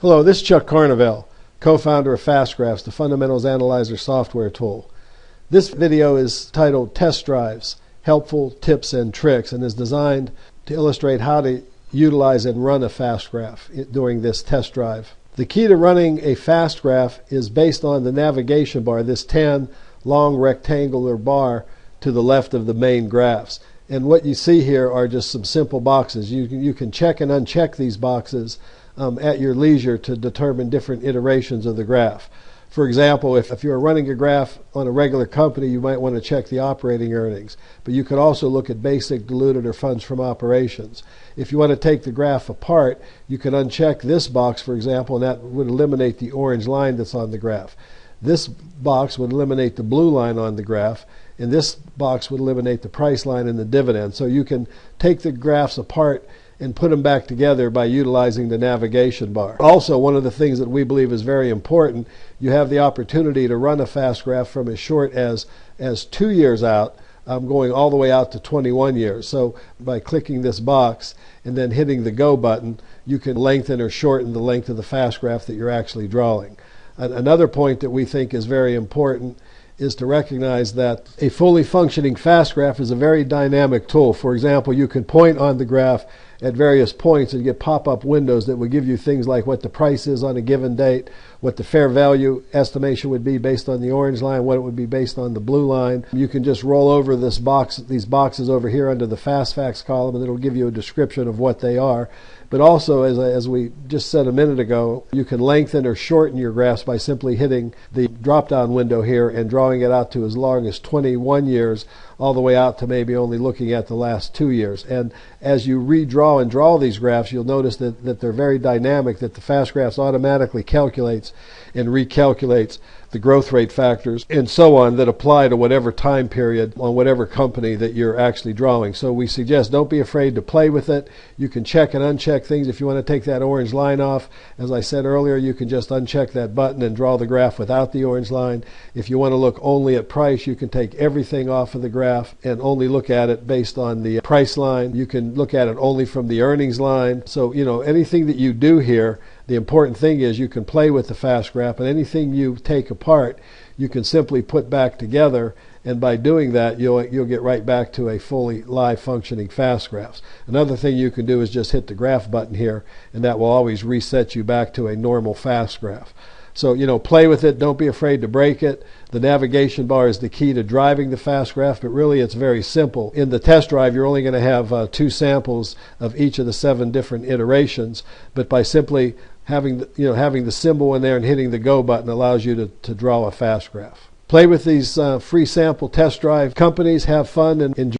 Hello, this is Chuck Carnevale, co-founder of FastGraphs, the Fundamentals Analyzer software tool. This video is titled Test Drives, Helpful Tips and Tricks, and is designed to illustrate how to utilize and run a FastGraph during this test drive. The key to running a FastGraph is based on the navigation bar, this tan long rectangular bar to the left of the main graphs. And what you see here are just some simple boxes. You can check and uncheck these boxes at your leisure to determine different iterations of the graph. For example, if you're running a graph on a regular company, you might want to check the operating earnings. But you could also look at basic, diluted, or funds from operations. If you want to take the graph apart, you can uncheck this box, for example, and that would eliminate the orange line that's on the graph. This box would eliminate the blue line on the graph, and this box would eliminate the price line and the dividend. So you can take the graphs apart and put them back together by utilizing the navigation bar. Also, one of the things that we believe is very important, you have the opportunity to run a FastGraph from as short as 2 years out, going all the way out to 21 years. So by clicking this box and then hitting the go button, you can lengthen or shorten the length of the FastGraph that you're actually drawing. Another point that we think is very important is to recognize that a fully functioning FastGraph is a very dynamic tool. For example, you can point on the graph at various points and get pop-up windows that will give you things like what the price is on a given date, what the fair value estimation would be based on the orange line, what it would be based on the blue line. You can just roll over these boxes over here under the FastFacts column, and it'll give you a description of what they are. But also, as we just said a minute ago, you can lengthen or shorten your graphs by simply hitting the drop-down window here and drawing it out to as long as 21 years, all the way out to maybe only looking at the last 2 years. And as you redraw and draw these graphs, you'll notice that they're very dynamic, that the FastGraphs automatically calculates and recalculates the growth rate factors and so on that apply to whatever time period on whatever company that you're actually drawing. So we suggest don't be afraid to play with it. You can check and uncheck things. If you want to take that orange line off, as I said earlier, you can just uncheck that button and draw the graph without the orange line. If you want to look only at price, you can take everything off of the graph and only look at it based on the price line. You can look at it only from the earnings line. So, anything that you do here, the important thing is you can play with the FastGraph, and anything you take apart, you can simply put back together, and by doing that, you'll get right back to a fully live functioning FastGraphs. Another thing you can do is just hit the graph button here, and that will always reset you back to a normal FastGraph. So, play with it. Don't be afraid to break it. The navigation bar is the key to driving the FastGraph, but really it's very simple. In the test drive, you're only going to have 2 samples of each of the 7 different iterations, but by simply having the symbol in there and hitting the go button allows you to draw a FastGraph. Play with these free sample test drive companies, have fun, and enjoy.